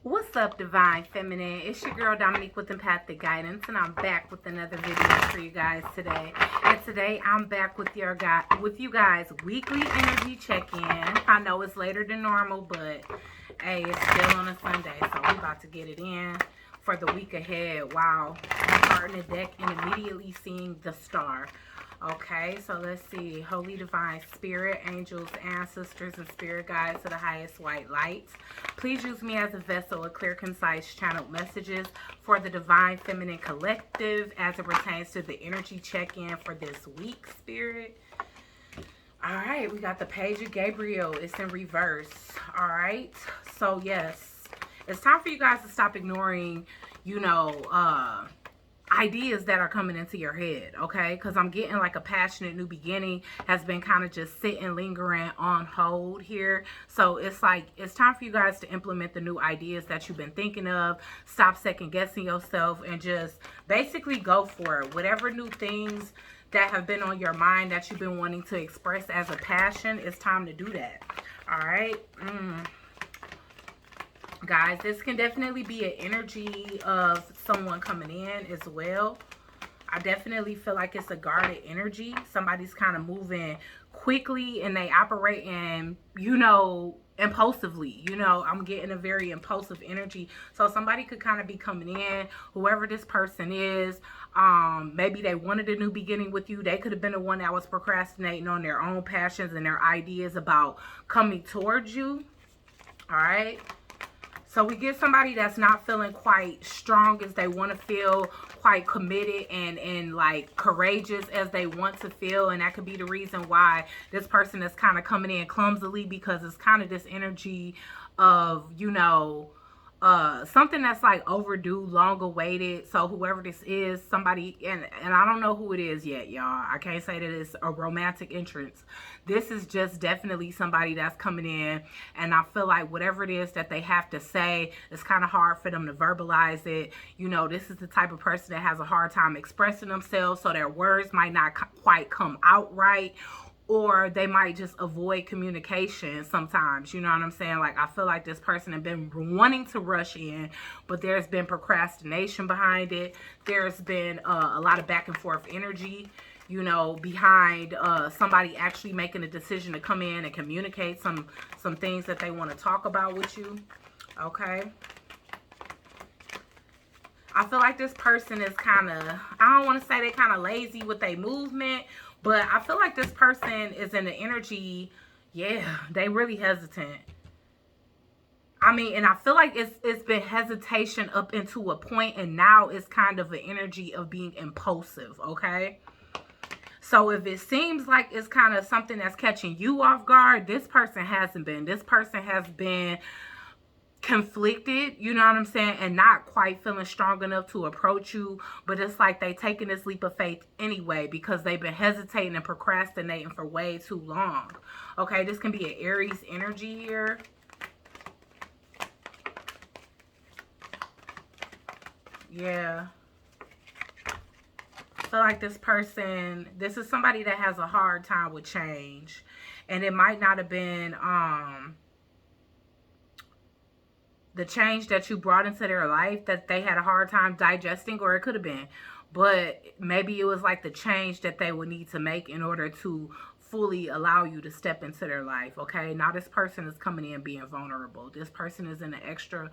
What's up, Divine Feminine? It's your girl Dominique with Empathic Guidance, and I'm back with another video for you guys today. And today I'm back with you guys weekly energy check-in. I know it's later than normal, but hey, it's still on a Sunday, so we about to get it in for the week ahead. Wow, I'm starting the deck and immediately seeing the star. Okay, so let's see. Holy Divine Spirit, angels, ancestors, and spirit guides to the highest white lights. Please use me as a vessel of clear, concise, channeled messages for the Divine Feminine Collective as it pertains to the energy check-in for this week, Spirit. All right, we got the Page of Gabriel. It's in reverse. All right, so yes, it's time for you guys to stop ignoring, ideas that are coming into your head, okay? Because I'm getting like a passionate new beginning has been kind of just sitting, lingering on hold here. So it's like, it's time for you guys to implement the new ideas that you've been thinking of. Stop second guessing yourself and just basically go for it. Whatever new things that have been on your mind that you've been wanting to express as a passion, it's time to do that. All right. Guys, this can definitely be an energy of someone coming in as well. I definitely feel like it's a guarded energy. Somebody's kind of moving quickly and they operate in, impulsively. I'm getting a very impulsive energy. So somebody could kind of be coming in, whoever this person is. Maybe they wanted a new beginning with you. They could have been the one that was procrastinating on their own passions and their ideas about coming towards you. All right. So we get somebody that's not feeling quite strong as they want to feel, quite committed and like courageous as they want to feel. And that could be the reason why this person is kind of coming in clumsily, because it's kind of this energy of, something that's like overdue, long awaited. So whoever this is, somebody, and I don't know who it is yet, y'all. I can't say that it's a romantic entrance. This is just definitely somebody that's coming in, and I feel like whatever it is that they have to say, it's kind of hard for them to verbalize it. This is the type of person that has a hard time expressing themselves, so their words might not quite come out right. Or they might just avoid communication sometimes. You know what I'm saying? Like, I feel like this person has been wanting to rush in, but there's been procrastination behind it. There's been a lot of back and forth energy, behind somebody actually making a decision to come in and communicate some things that they want to talk about with you. Okay. I feel like this person is kind of, I don't want to say they're kind of lazy with their movement, but I feel like this person is in the energy, they really hesitant. I mean, and I feel like it's been hesitation up into a point, and now it's kind of an energy of being impulsive, okay? So if it seems like it's kind of something that's catching you off guard, this person hasn't been. This person has been conflicted, you know what I'm saying, and not quite feeling strong enough to approach you, but it's like they taking this leap of faith anyway because they've been hesitating and procrastinating for way too long. Okay, this can be an Aries energy here. Yeah. I feel like this person, this is somebody that has a hard time with change, and it might not have been the change that you brought into their life that they had a hard time digesting, or it could have been, but maybe it was like the change that they would need to make in order to fully allow you to step into their life. Okay, now this person is coming in being vulnerable. This person is in an extra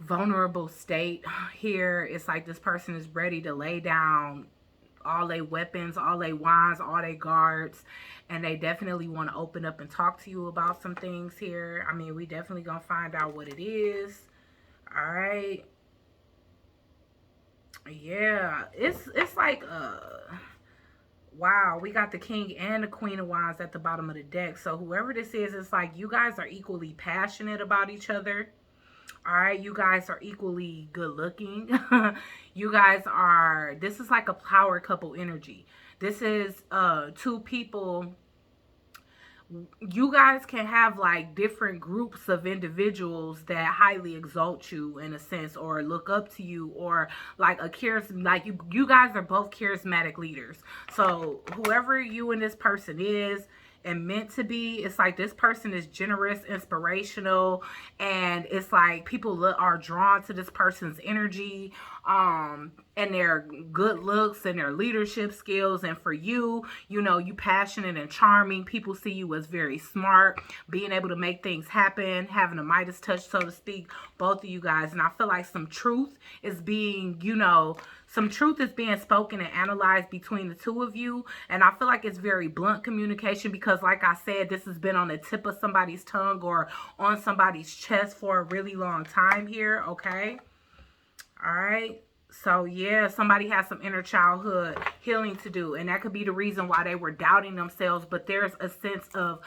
vulnerable state here. It's like this person is ready to lay down all their weapons, all their wands, all their guards, and they definitely want to open up and talk to you about some things here. I mean, we definitely gonna find out what it is. All right. Yeah, it's like wow, we got the King and the Queen of Wands at the bottom of the deck. So whoever this is, it's like you guys are equally passionate about each other. All right, you guys are equally good looking. You guys are, this is like a power couple energy. This is two people. You guys can have like different groups of individuals that highly exalt you in a sense, or look up to you, or like you guys are both charismatic leaders. So whoever you and this person is, and meant to be. It's like this person is generous, inspirational, and it's like people are drawn to this person's energy, and their good looks and their leadership skills. And for you, you know, you passionate and charming. People see you as very smart, being able to make things happen, having a Midas touch, so to speak, both of you guys. And I feel like some truth is being, you know, some truth is being spoken and analyzed between the two of you. And I feel like it's very blunt communication because, like I said, this has been on the tip of somebody's tongue or on somebody's chest for a really long time here, okay? All right. So, yeah, somebody has some inner childhood healing to do. And that could be the reason why they were doubting themselves. But there's a sense of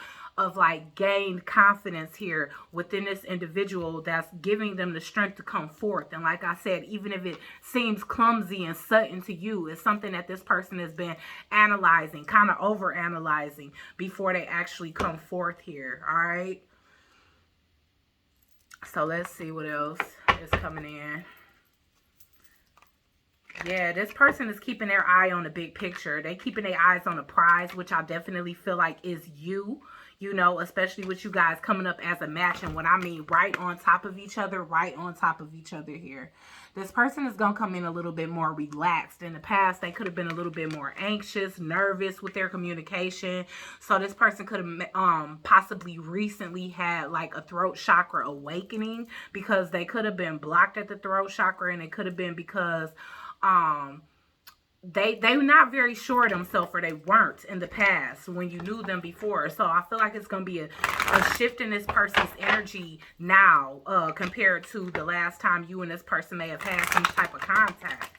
like gained confidence here within this individual that's giving them the strength to come forth. And like I said, even if it seems clumsy and sudden to you, it's something that this person has been analyzing, kind of over analyzing before they actually come forth here. All right. So let's see what else is coming in. Yeah, this person is keeping their eye on the big picture. They keeping their eyes on the prize, which I definitely feel like is you. You know, especially with you guys coming up as a match. And what I mean, right on top of each other, right on top of each other here. This person is going to come in a little bit more relaxed. In the past, they could have been a little bit more anxious, nervous with their communication. So this person could have possibly recently had like a throat chakra awakening because they could have been blocked at the throat chakra, and it could have been because they were not very sure of themselves, or they weren't in the past when you knew them before. So I feel like it's going to be a shift in this person's energy now compared to the last time you and this person may have had some type of contact.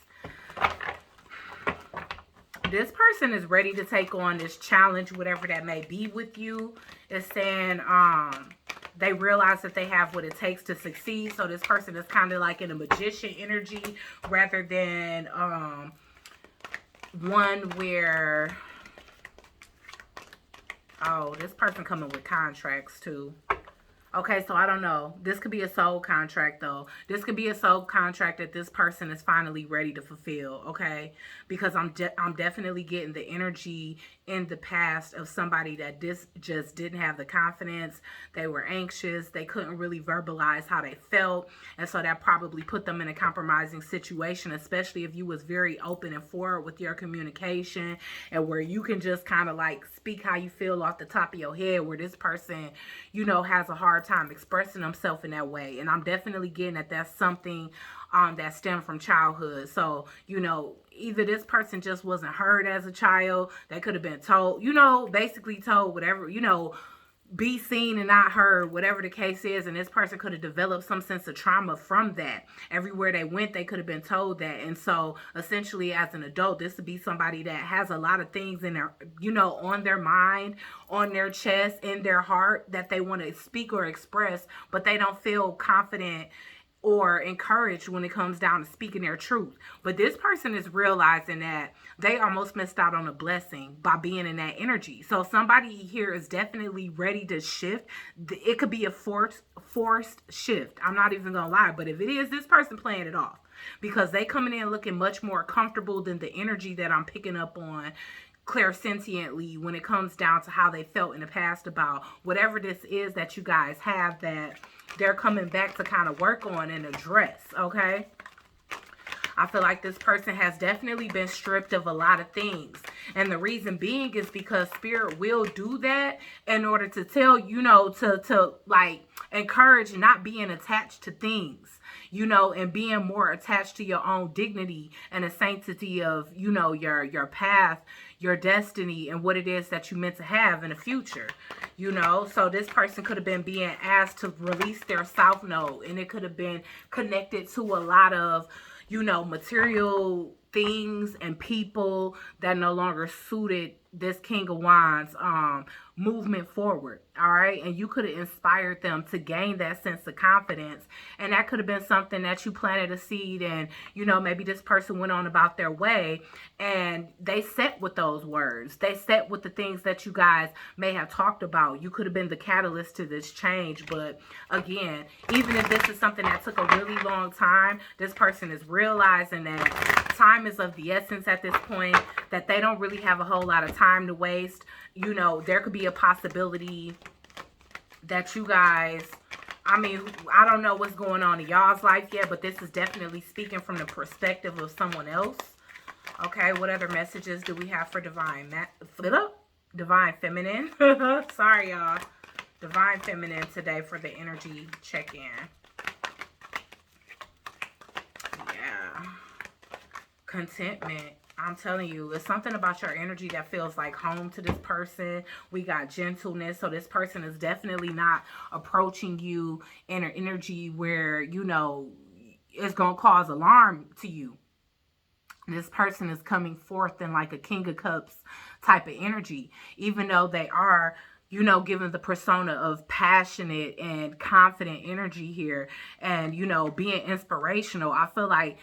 This person is ready to take on this challenge, whatever that may be with you. It's saying they realize that they have what it takes to succeed. So this person is kind of like in a magician energy rather than one where, oh, this person coming with contracts too. Okay, so I don't know. This could be a soul contract, though. This could be a soul contract that this person is finally ready to fulfill, okay? Because I'm definitely getting the energy in the past of somebody that just didn't have the confidence. They were anxious. They couldn't really verbalize how they felt. And so that probably put them in a compromising situation, especially if you was very open and forward with your communication and where you can just kind of like speak how you feel off the top of your head, where this person, you know, has a hard time expressing themselves in that way. And I'm definitely getting that that's something that stemmed from childhood. So, you know, either this person just wasn't heard as a child. They could have been told, you know, basically told whatever, you know, be seen and not heard, whatever the case is. And this person could have developed some sense of trauma from that. Everywhere they went, they could have been told that. And so essentially as an adult, this would be somebody that has a lot of things in their, you know, on their mind, on their chest, in their heart that they want to speak or express, but they don't feel confident or encouraged when it comes down to speaking their truth. But this person is realizing that they almost missed out on a blessing by being in that energy. So somebody here is definitely ready to shift. It could be a forced shift. I'm not even gonna lie, but if it is, this person playing it off because they coming in looking much more comfortable than the energy that I'm picking up on clairsentiently when it comes down to how they felt in the past about whatever this is that you guys have that they're coming back to kind of work on and address, okay? I feel like this person has definitely been stripped of a lot of things. And the reason being is because Spirit will do that in order to tell, you know, to like encourage not being attached to things, you know, and being more attached to your own dignity and the sanctity of, you know, your path, your destiny, and what it is that you meant to have in the future, you know. So this person could have been being asked to release their South Node, and it could have been connected to a lot of, you know, material things and people that no longer suited this King of Wands movement forward. All right. And you could have inspired them to gain that sense of confidence. And that could have been something that you planted a seed and, you know, maybe this person went on about their way and they set with those words. They set with the things that you guys may have talked about. You could have been the catalyst to this change. But again, even if this is something that took a really long time, this person is realizing that time is of the essence at this point, that they don't really have a whole lot of time to waste. You know, there could be a possibility that you guys, I mean, I don't know what's going on in y'all's life yet, but this is definitely speaking from the perspective of someone else. Okay, what other messages do we have for Divine Feminine? Sorry, y'all. Divine Feminine today for the energy check-in. Yeah. Contentment. I'm telling you, it's something about your energy that feels like home to this person. We got gentleness. So this person is definitely not approaching you in an energy where, you know, it's going to cause alarm to you. This person is coming forth in like a King of Cups type of energy, even though they are, you know, given the persona of passionate and confident energy here and, you know, being inspirational. I feel like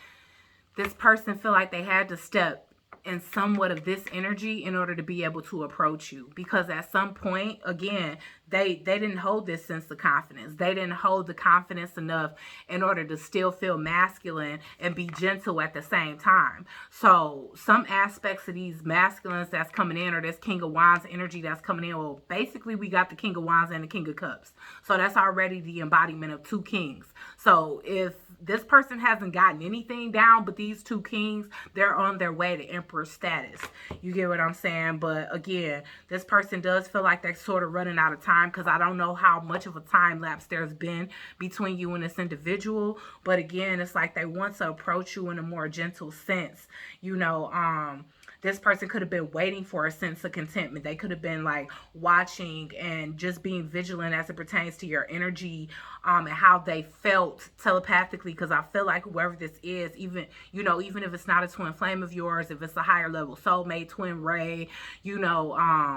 this person feel like they had to step in somewhat of this energy in order to be able to approach you, because at some point, again, they didn't hold this sense of confidence. They didn't hold the confidence enough in order to still feel masculine and be gentle at the same time. So some aspects of these masculines that's coming in, or this King of Wands energy that's coming in, well, basically we got the King of Wands and the King of Cups. So that's already the embodiment of two kings. So if this person hasn't gotten anything down but these two kings, they're on their way to emperor status. You get what I'm saying? But again, this person does feel like they're sort of running out of time, because I don't know how much of a time lapse there's been between you and this individual. But again, it's like they want to approach you in a more gentle sense. You know, this person could have been waiting for a sense of contentment. They could have been like watching and just being vigilant as it pertains to your energy, and how they felt telepathically. Because I feel like whoever this is, even, you know, even if it's not a twin flame of yours, if it's a higher level soulmate, twin ray, you know,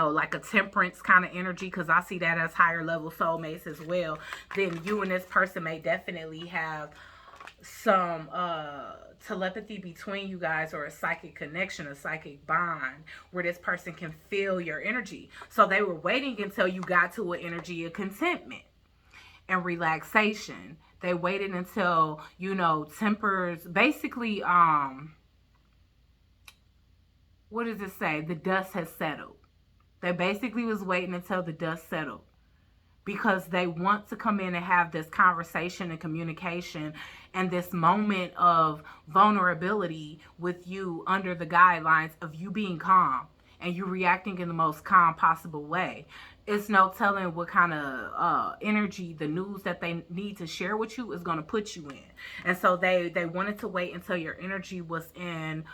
like a temperance kind of energy, because I see that as higher level soulmates as well, then you and this person may definitely have some telepathy between you guys, or a psychic connection, a psychic bond, where this person can feel your energy. So they were waiting until you got to an energy of contentment and relaxation. They waited until, you know, tempers, basically, what does it say? The dust has settled. They basically was waiting until the dust settled, because they want to come in and have this conversation and communication and this moment of vulnerability with you, under the guidelines of you being calm and you reacting in the most calm possible way. It's no telling what kind of energy the news that they need to share with you is going to put you in. And so they wanted to wait until your energy was in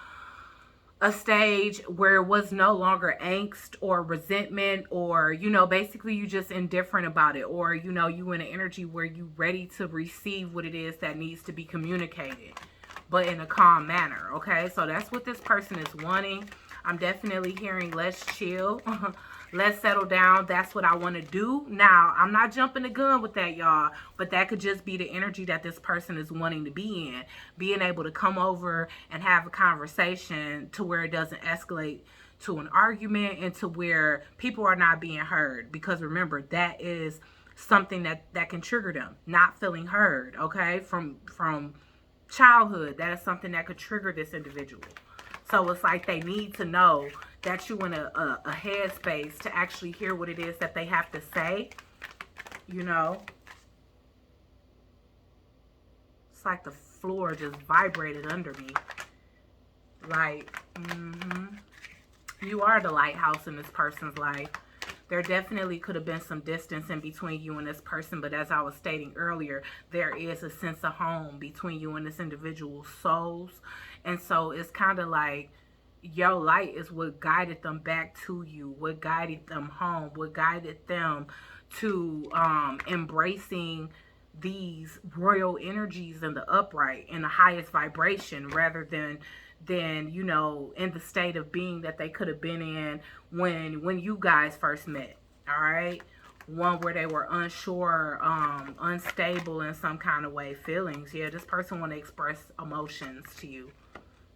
a stage where it was no longer angst or resentment, or, you know, basically you just indifferent about it, or, you know, you in an energy where you ready to receive what it is that needs to be communicated, but in a calm manner. Okay, so that's what this person is wanting. I'm definitely hearing let's chill. Let's settle down. That's what I want to do. Now, I'm not jumping the gun with that, y'all, but that could just be the energy that this person is wanting to be in. Being able to come over and have a conversation to where it doesn't escalate to an argument, and to where people are not being heard. Because remember, that is something that can trigger them, not feeling heard, okay? From childhood, that is something that could trigger this individual. So it's like they need to know that you in a headspace to actually hear what it is that they have to say, you know. It's like the floor just vibrated under me. Like, you are the lighthouse in this person's life. There definitely could have been some distance in between you and this person, but as I was stating earlier, there is a sense of home between you and this individual's souls. And so it's kind of like your light is what guided them back to you, what guided them home, what guided them to embracing these royal energies in the upright, in the highest vibration, rather than you know, in the state of being that they could have been in when you guys first met. All right, one where they were unsure, unstable in some kind of way, feelings. Yeah, this person want to express emotions to you.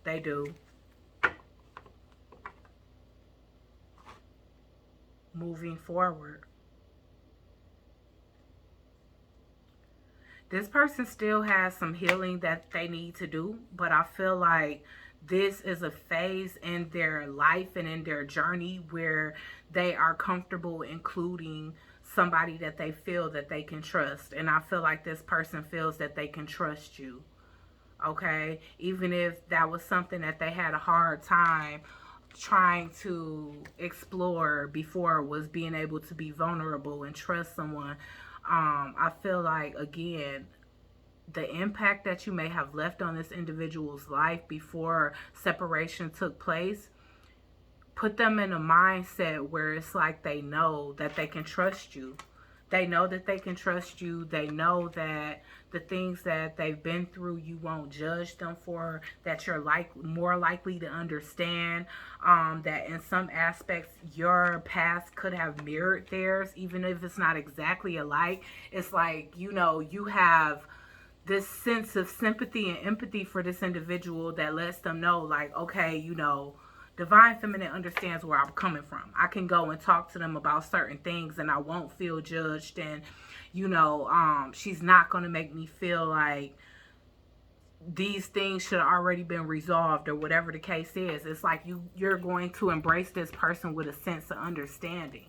They do. Moving forward. This person still has some healing that they need to do, but I feel like this is a phase in their life and in their journey where they are comfortable including somebody that they feel that they can trust. And I feel like this person feels that they can trust you. Okay? Even if that was something that they had a hard time trying to explore before, was being able to be vulnerable and trust someone. I feel like, again, the impact that you may have left on this individual's life before separation took place, put them in a mindset where it's like they know that they can trust you. They know that they can trust you. They know that the things that they've been through, you won't judge them for, that you're more likely to understand, that in some aspects your past could have mirrored theirs, even if it's not exactly alike. It's like, you have this sense of sympathy and empathy for this individual that lets them know, like, okay, Divine Feminine understands where I'm coming from. I can go and talk to them about certain things and I won't feel judged. And, she's not going to make me feel like these things should have already been resolved or whatever the case is. It's like you're going to embrace this person with a sense of understanding.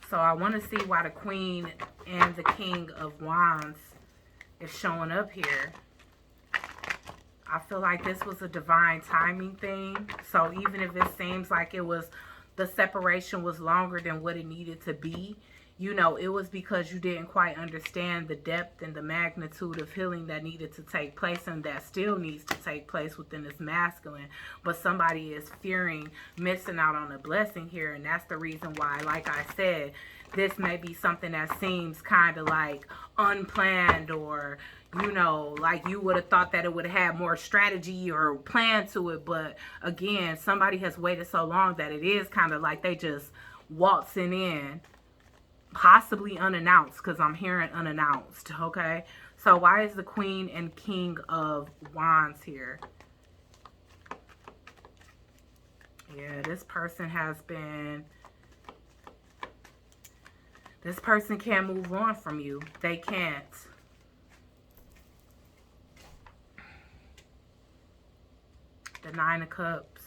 So I want to see why the Queen and the King of Wands is showing up here. I feel like this was a divine timing thing. So even if it seems like the separation was longer than what it needed to be, it was because you didn't quite understand the depth and the magnitude of healing that needed to take place and that still needs to take place within this masculine. But somebody is fearing missing out on a blessing here. And that's the reason why, like I said, this may be something that seems kind of like unplanned, or like you would have thought that it would have had more strategy or plan to it. But again, somebody has waited so long that it is kind of like they just waltzing in, possibly unannounced, because I'm hearing unannounced. Okay, so why is the Queen and King of Wands here? Yeah, this person can't move on from you. They can't. The Nine of Cups.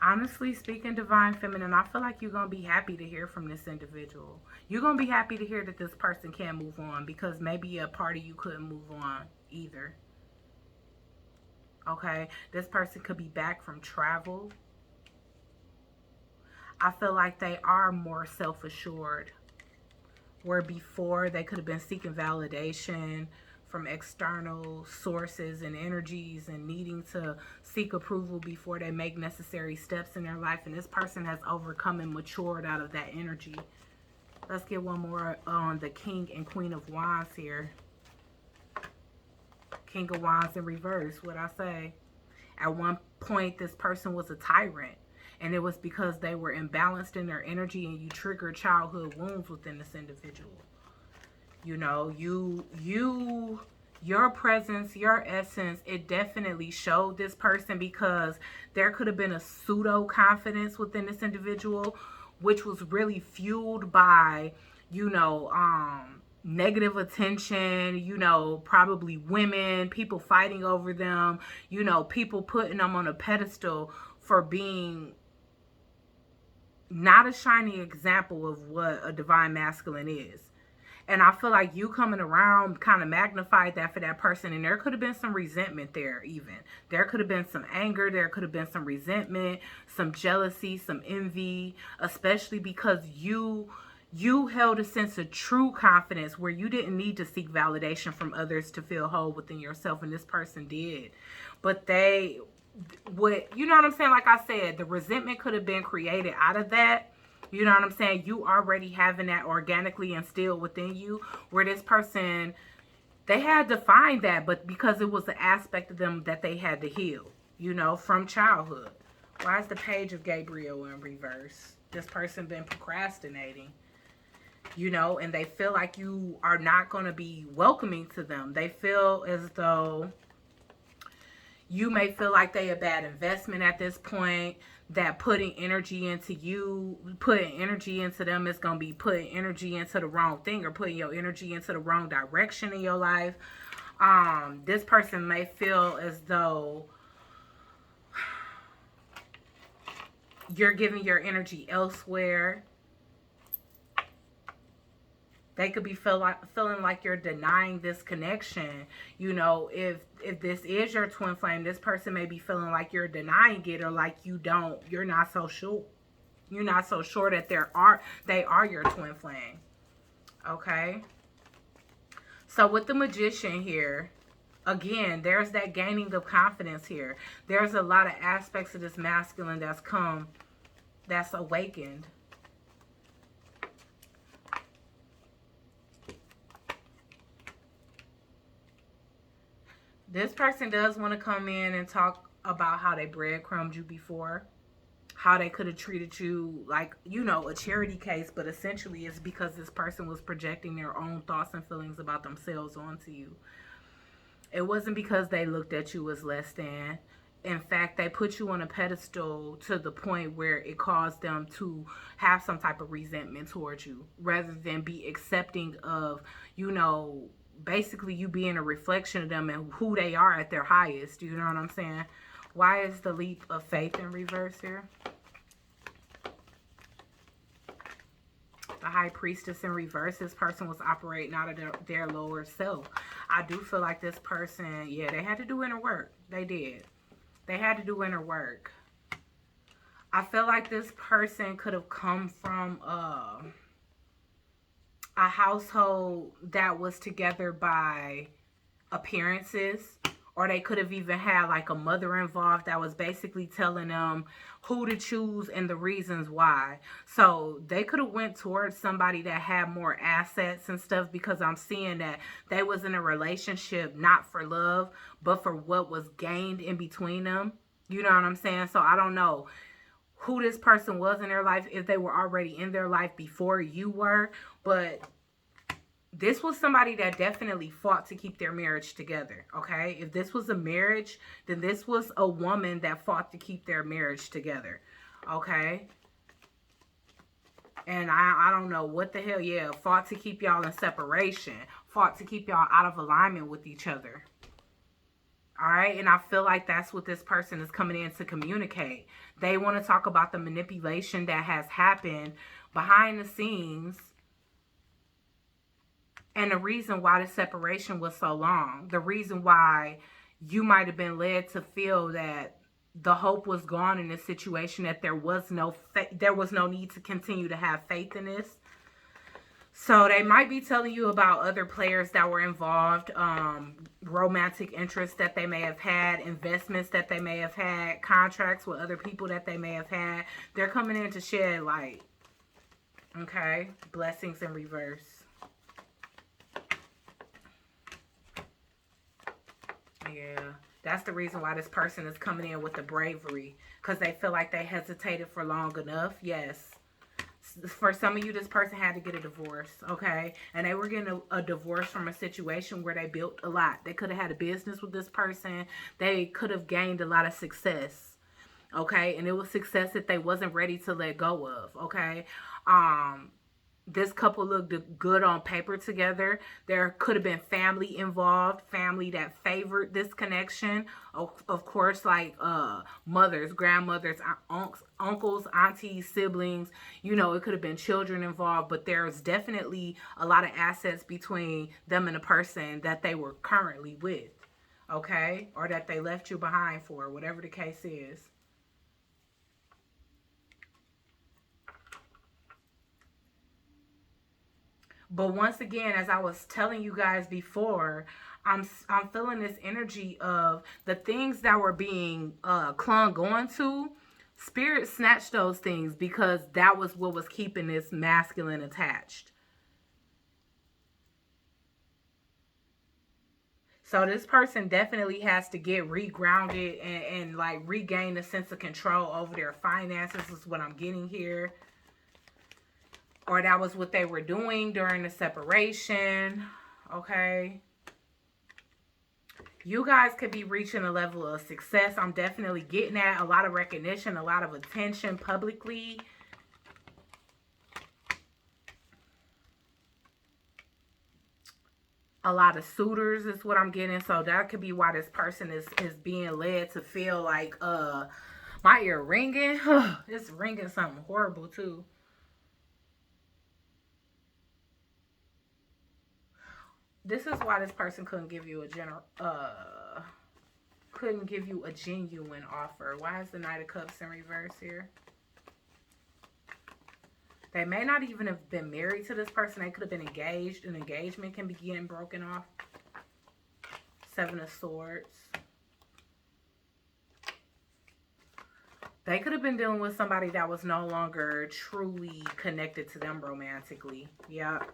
Honestly speaking, Divine Feminine, I feel like you're going to be happy to hear from this individual. You're going to be happy to hear that this person can't move on, because maybe a part of you couldn't move on either. Okay? This person could be back from travel. I feel like they are more self-assured, where before they could have been seeking validation from external sources and energies and needing to seek approval before they make necessary steps in their life. And this person has overcome and matured out of that energy. Let's get one more on the King and Queen of Wands here. King of Wands in reverse, what I say. At one point, this person was a tyrant. And it was because they were imbalanced in their energy, and you triggered childhood wounds within this individual. Your presence, your essence, it definitely showed this person, because there could have been a pseudo confidence within this individual, which was really fueled by, negative attention, probably women, people fighting over them, people putting them on a pedestal for being not a shining example of what a divine masculine is. And I feel like you coming around kind of magnified that for that person. And there could have been some resentment there even. There could have been some anger. There could have been some resentment, some jealousy, some envy. Especially because you held a sense of true confidence where you didn't need to seek validation from others to feel whole within yourself. And this person did. But you know what I'm saying? Like I said, the resentment could have been created out of that. You know what I'm saying? You already having that organically instilled within you, where this person, they had to find that, but because it was an aspect of them that they had to heal, from childhood. Why is the Page of Gabriel in reverse? This person been procrastinating, and they feel like you are not going to be welcoming to them. They feel as though, You may feel like they a bad investment at this point, that putting energy into them is going to be putting energy into the wrong thing, or putting your energy into the wrong direction in your life. This person may feel as though you're giving your energy elsewhere. They could be feeling like you're denying this connection. You know, if this is your twin flame, this person may be feeling like you're denying it, or like you're not so sure. You're not so sure that they are your twin flame. Okay? So with the Magician here, again, there's that gaining of confidence here. There's a lot of aspects of this masculine that's awakened. This person does want to come in and talk about how they breadcrumbed you before, how they could have treated you like, a charity case, but essentially it's because this person was projecting their own thoughts and feelings about themselves onto you. It wasn't because they looked at you as less than. In fact, they put you on a pedestal to the point where it caused them to have some type of resentment towards you, rather than be accepting of, basically you being a reflection of them and who they are at their highest. You know what I'm saying? Why is the leap of faith in reverse here? The High Priestess in reverse. This person was operating out of their lower self. I do feel like this person, yeah, they had to do inner work. They did. They had to do inner work. I feel like this person could have come from a household that was together by appearances, or they could have even had like a mother involved that was basically telling them who to choose and the reasons why. So they could have went towards somebody that had more assets and stuff, because I'm seeing that they was in a relationship not for love, but for what was gained in between them. You know what I'm saying? So I don't know who this person was in their life, if they were already in their life before you were, but this was somebody that definitely fought to keep their marriage together, okay? If this was a marriage, then this was a woman that fought to keep their marriage together, okay? And I don't know what the hell, yeah, fought to keep y'all in separation, fought to keep y'all out of alignment with each other. All right, and I feel like that's what this person is coming in to communicate. They want to talk about the manipulation that has happened behind the scenes, and the reason why the separation was so long. The reason why you might have been led to feel that the hope was gone in this situation, that there was no need to continue to have faith in this. So they might be telling you about other players that were involved, romantic interests that they may have had, investments that they may have had, contracts with other people that they may have had. They're coming in to shed light. Okay? Blessings in reverse. Yeah. That's the reason why this person is coming in with the bravery. Because they feel like they hesitated for long enough. Yes. For some of you, this person had to get a divorce, okay? And they were getting a divorce from a situation where they built a lot. They could have had a business with this person. They could have gained a lot of success, okay? And it was success that they wasn't ready to let go of, okay? This couple looked good on paper together. There could have been family involved, family that favored this connection. Of course, like mothers, grandmothers, uncles, aunties, siblings. It could have been children involved, but there's definitely a lot of assets between them and the person that they were currently with, okay? Or that they left you behind for, whatever the case is. But once again, as I was telling you guys before, I'm feeling this energy of the things that were being clung on to. Spirit snatched those things because that was what was keeping this masculine attached. So this person definitely has to get regrounded and like regain a sense of control over their finances, is what I'm getting here. Or that was what they were doing during the separation. Okay. You guys could be reaching a level of success. I'm definitely getting at a lot of recognition, a lot of attention publicly. A lot of suitors is what I'm getting. So that could be why this person is being led to feel like my ear ringing. It's ringing something horrible too. This is why this person couldn't give you a genuine offer. Why is the Knight of Cups in reverse here? They may not even have been married to this person. They could have been engaged. An engagement can be getting broken off. Seven of Swords. They could have been dealing with somebody that was no longer truly connected to them romantically. Yep.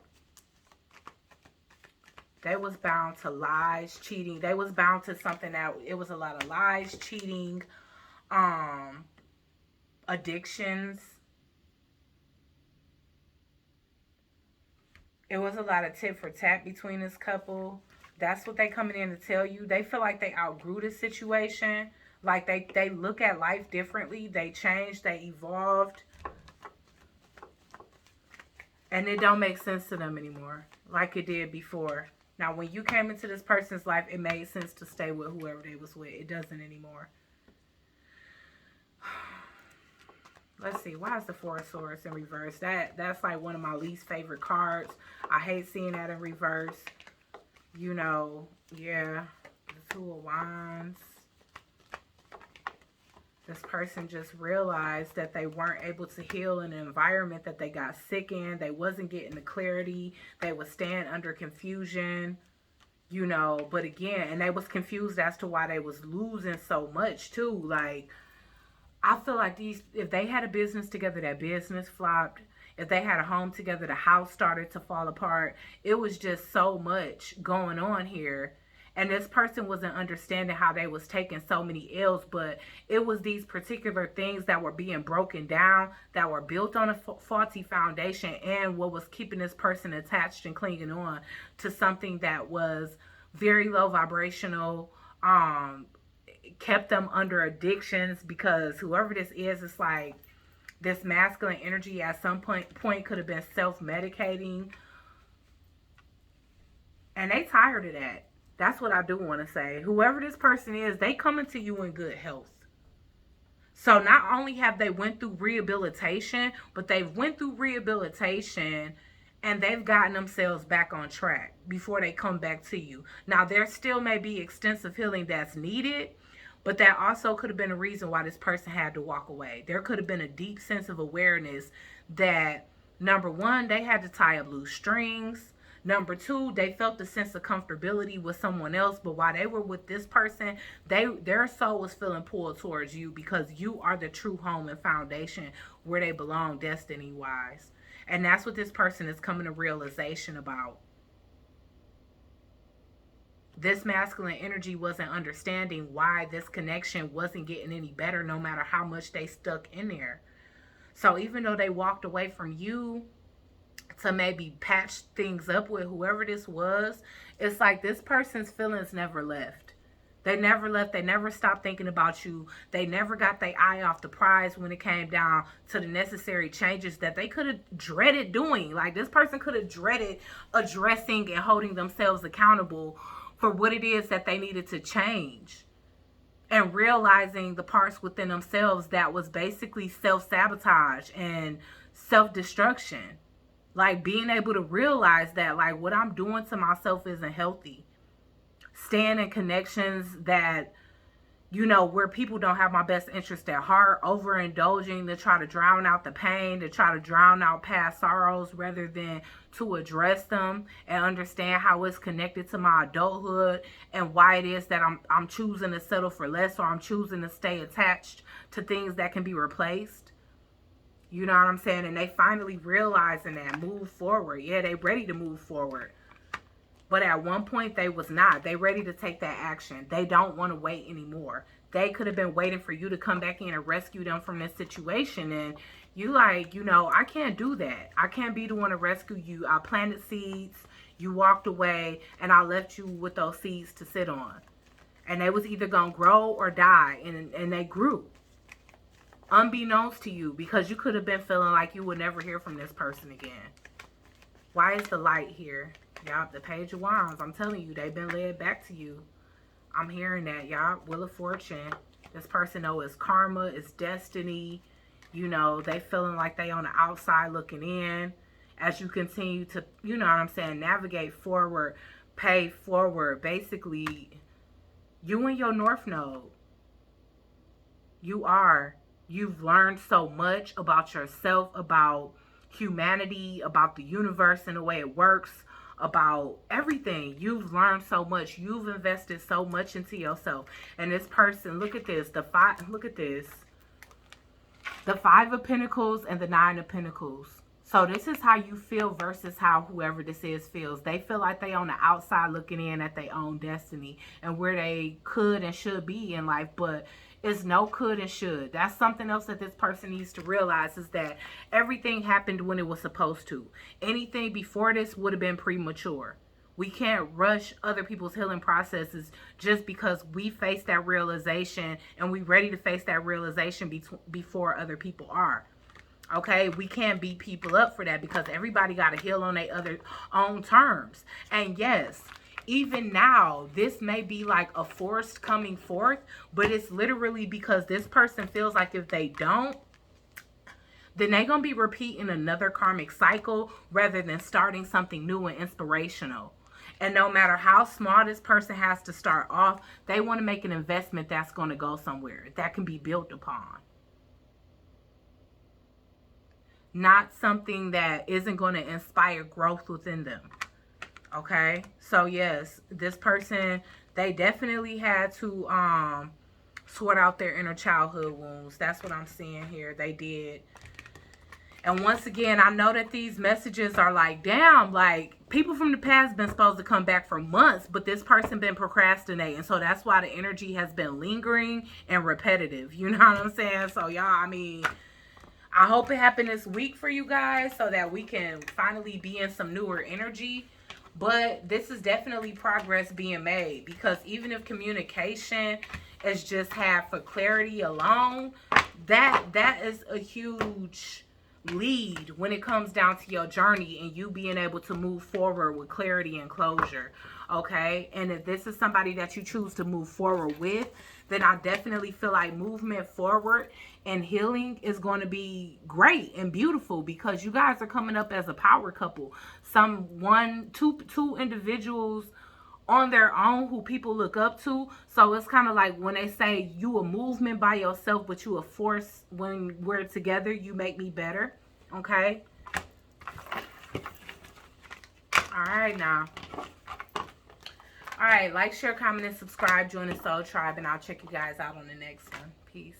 They was bound to lies, cheating. They was bound to something that it was a lot of lies, cheating, addictions. It was a lot of tit for tat between this couple. That's what they coming in to tell you. They feel like they outgrew the situation. Like they look at life differently. They changed. They evolved. And it don't make sense to them anymore like it did before. Now, when you came into this person's life, it made sense to stay with whoever they was with. It doesn't anymore. Let's see. Why is the Four of Swords in reverse? That's like one of my least favorite cards. I hate seeing that in reverse. You know, yeah. The Two of Wands. This person just realized that they weren't able to heal in an environment that they got sick in. They wasn't getting the clarity. They was staying under confusion. You know, but again, and they was confused as to why they was losing so much too. Like, I feel like if they had a business together, that business flopped. If they had a home together, the house started to fall apart. It was just so much going on here. And this person wasn't understanding how they was taking so many L's, but it was these particular things that were being broken down, that were built on a faulty foundation, and what was keeping this person attached and clinging on to something that was very low vibrational, kept them under addictions, because whoever this is, it's like this masculine energy at some point could have been self-medicating, and they tired of that. That's what I do want to say. Whoever this person is, they coming to you in good health. So not only have they went through rehabilitation, but they've went through rehabilitation and they've gotten themselves back on track before they come back to you. Now, there still may be extensive healing that's needed, but that also could have been a reason why this person had to walk away. There could have been a deep sense of awareness that, number one, they had to tie up loose strings. Number two, they felt the sense of comfortability with someone else, but while they were with this person, their soul was feeling pulled towards you, because you are the true home and foundation where they belong destiny-wise. And that's what this person is coming to realization about. This masculine energy wasn't understanding why this connection wasn't getting any better, no matter how much they stuck in there. So even though they walked away from you to maybe patch things up with whoever this was, it's like this person's feelings never left. They never left. They never stopped thinking about you. They never got their eye off the prize when it came down to the necessary changes that they could have dreaded doing. Like, this person could have dreaded addressing and holding themselves accountable for what it is that they needed to change, and realizing the parts within themselves that was basically self-sabotage and self-destruction. Like, being able to realize that, like, what I'm doing to myself isn't healthy. Staying in connections that, you know, where people don't have my best interest at heart, overindulging to try to drown out the pain, to try to drown out past sorrows rather than to address them and understand how it's connected to my adulthood and why it is that I'm choosing to settle for less, or I'm choosing to stay attached to things that can be replaced. You know what I'm saying? And they finally realizing that, move forward. Yeah, they ready to move forward. But at one point, they was not. They ready to take that action. They don't want to wait anymore. They could have been waiting for you to come back in and rescue them from this situation. And you like, you know, I can't do that. I can't be the one to rescue you. I planted seeds. You walked away. And I left you with those seeds to sit on. And they was either going to grow or die. And they grew. Unbeknownst to you. Because you could have been feeling like you would never hear from this person again. Why is the light here? Y'all, the Page of Wands. I'm telling you, they've been led back to you. I'm hearing that, y'all. Wheel of Fortune. This person know it's karma, it's destiny. You know, they feeling like they on the outside looking in. As you continue to, you know what I'm saying, navigate forward, pay forward. Basically, you and your North Node. You've learned so much about yourself, about humanity, about the universe and the way it works, about everything. You've learned so much. You've invested so much into yourself. And this person, look at this. Look at this. The 5 of Pentacles and the 9 of Pentacles. So this is how you feel versus how whoever this is feels. They feel like they on the outside looking in at their own destiny and where they could and should be in life, but it's no could and should. That's something else that this person needs to realize, is that everything happened when it was supposed to. Anything before this would have been premature. We can't rush other people's healing processes just because we face that realization and we ready to face that realization before other people are. Okay, we can't beat people up for that because everybody got to heal on their own terms. And yes, even now, this may be like a forced coming forth, but it's literally because this person feels like if they don't, then they're going to be repeating another karmic cycle rather than starting something new and inspirational. And no matter how small this person has to start off, they want to make an investment that's going to go somewhere, that can be built upon. Not something that isn't going to inspire growth within them. Okay? So, yes, this person, they definitely had to sort out their inner childhood wounds. That's what I'm seeing here. They did. And once again, I know that these messages are like, damn, like, people from the past been supposed to come back for months, but this person been procrastinating. So that's why the energy has been lingering and repetitive. You know what I'm saying? So, y'all, I mean, I hope it happened this week for you guys so that we can finally be in some newer energy. But this is definitely progress being made, because even if communication is just had for clarity alone, that is a huge lead when it comes down to your journey and you being able to move forward with clarity and closure. Okay, and if this is somebody that you choose to move forward with, then I definitely feel like movement forward and healing is going to be great and beautiful, because you guys are coming up as a power couple. Two individuals on their own who people look up to. So it's kind of like when they say you a movement by yourself, but you a force when we're together. You make me better. Okay. All right now. All right, like, share, comment, and subscribe. Join the Soul Tribe, and I'll check you guys out on the next one. Peace.